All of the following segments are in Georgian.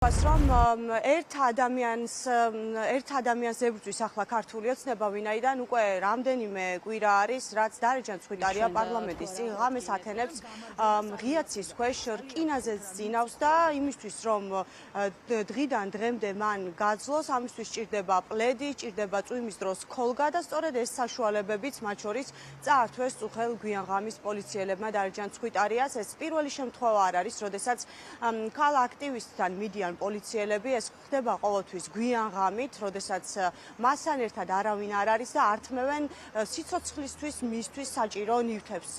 რომ ერთ ადამიანს ებრძვის ახლა ქართული ოცნება, ვინაიდან უკვე რამდენიმე კვირა არის, რაც დარეჯან ცხვიტარია პარლამენტის წინ ღამეს ათენებს ღია ცის ქვეშ რკინაზე ძინავს და იმისთვის რომ დღიდან დღემდე მან გაძლოს, ამისთვის სჭირდება პლედი, სჭირდება წვიმის დროს ქოლგა და სწორედ ეს საშუალებებიც მათ შორის წაართვეს წუხელ გვიან ღამის პოლიციელებმა დარეჯან ცხვიტარიას. ეს პირველი შემთხვევა არ არის, როდესაც ქალ აქტივისტთან მიდიან პოლიციელები, ეს ხდება ყოველთვის გვიან ღამით, როდესაც მასთან ერთად არავინ არ არის და ართმევენ სიცოცხლისთვის მისთვის საჭირო ნივთებს.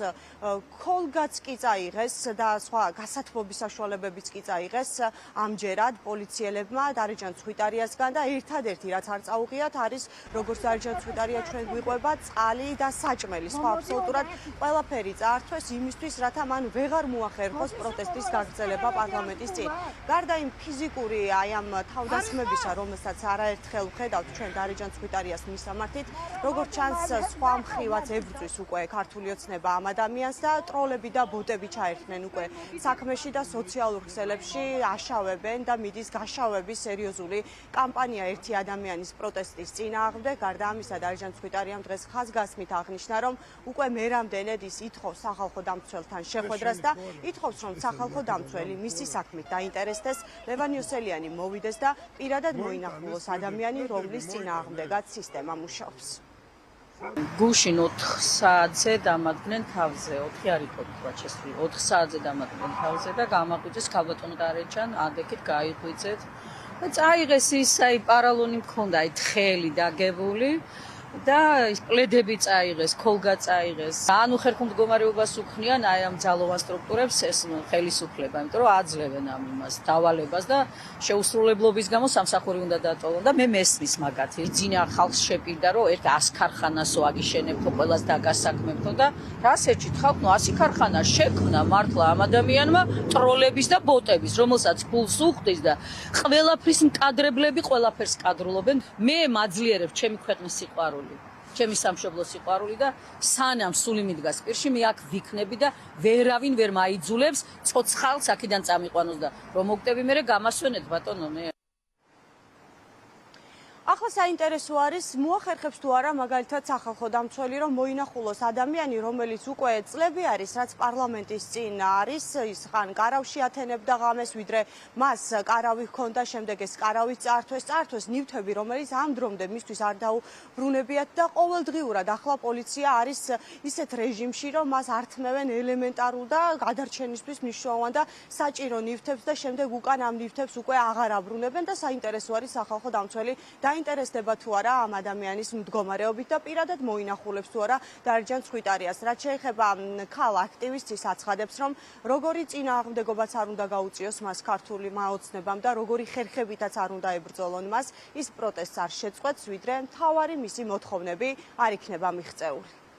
ქოლგაც კი წაიღეს და სხვა გასათბობის საშუალებებიც კი წაიღეს ამჯერად პოლიციელებმა დარეჯან ცხვიტარიასგან და ერთადერთი რაც არ წაუღიათ არის როგორც დარეჯან ცხვიტარია ჩვენ გვიყვება წყალი და საჭმელი. სხვა აბსოლუტურად ყველაფერი წაართვეს იმისთვის, რათა მან ვეღარ მოახერხოს პროტესტის გაგრძელება პარლამენტის წინ. გარდა იმ ფიზიკური აი ამ თავდასხმებისა, რომელსაც არაერთხელ ვხედავთ ჩვენ დარეჯან ცხვიტარიას მისამართით, როგორც ჩანს სხვა მხრივაც ებრძვის უკვე ქართული ოცნება ამ ადამიანს და ტროლები და ბოტები ჩაერთნენ უკვე საქმეში და სოციალურ ქსელებში აშავებენ და მიდის გაშავების სერიოზული კამპანია ერთი ადამიანის პროტესტის წინააღმდეგ. გარდა ამისა, დარეჯან ცხვიტარიამ დღეს ხაზგასმით აღნიშნა, რომ უკვე მერამდენედ ის ითხოვს სახალხო დამცველთან შეხვედრას და ითხოვს, რომ სახალხო დამცველი მისი საქმით დაინტერესდეს, ლევან იოსელიანი მოვიდეს და პირადად მოინახულოს ადამიანი, რომლის წინააღმდეგაც სისტემა მუშაობს. გუშინ 4 საათზე დამადგნენ თავზე, 4 არ იყო თქვა შესული, 4 საათზე დამადგნენ თავზე და გამაღვიძეს ქალბატონ დარეჯან, ადექით გაიღვიძეთ და წაიღეს ის აი პარალონი მქონდა, აი თხელი დაგებული და პლედები წაიღეს, ქოლგა წაიღეს. ანუ ხერხულ მდგომარეობას უქმნიან აი ამ ძალოვან სტრუქტურებს ეს ხელისუფლება, იმიტომ რომ აძლევენ ამ იმას დავალებას და შეუსრულებლობის გამო სამსახური უნდა დატოვონ და მე მესმის მაგათი. ძინა ხალხს შეპირდა რომ ერთ 100 ქარხანასო აგიშენებთო, ყველას დაგასაქმებთო და რას ეჭით ხალხ, ნუ 100 ქარხანა შექმნა მართლა ამ ადამიანმა ტროლების და ბოტების, რომელსაც ფულს უხდის და ყველაფრის მკადრებლები ყველაფერს კადრულობენ. მე მაძლიერებ ჩემი ქვეყნის სიყვარული, ჩემი სამშობლოს სიყვარული და სანამ სული მიდგას პირში, მე აქ ვიქნები და ვერავინ ვერ მაიძულებს ცოცხალს აქედან წამიყვანოს და რომ მოგტები მე გამასვენეთ ბატონო მე. ახლა საინტერესო არის, მოახერხებს თუ არა მაგალითად სახალხო დამცველი, რომ მოინახულოს ადამიანი, რომელიც უკვე წლები არის, რაც პარლამენტის წინ არის, ის ხან კარავში ათენებდა ღამეს, ვიდრე მას კარავი ჰქონდა, შემდეგ ეს კარავი წაართვეს ნივთები, რომელიც ამ დრომდე მისთვის არ დაუბრუნებიათ და ყოველდღიურად ახლა პოლიცია არის ისეთ რეჟიმში, რომ მას ართმევენ ელემენტარულ და გადარჩენისთვის მნიშვნელოვან და საჭირო ნივთებს და შემდეგ უკან ამ ნივთებს უკვე აღარ აბრუნებენ და საინტერესო არის სახალხო დამცველი დაინტერესდება თუ არა ამ ადამიანის მდგომარეობით და პირადად მოინახულებს თუ არა დარეჯან ცხვიტარიას. რაც შეეხება ქალ აქტივისტის აცხადებს, რომ როგორი წინააღმდეგობაც არ უნდა გაუწიოს მას ქართული ოცნებამ და როგორი ხერხებითაც არ უნდა ებრძოლონ მას, ის პროტესტს არ შეწყვეტს, ვიდრე მთავარი მისი მოთხოვნები არ იქნება მიღწეული.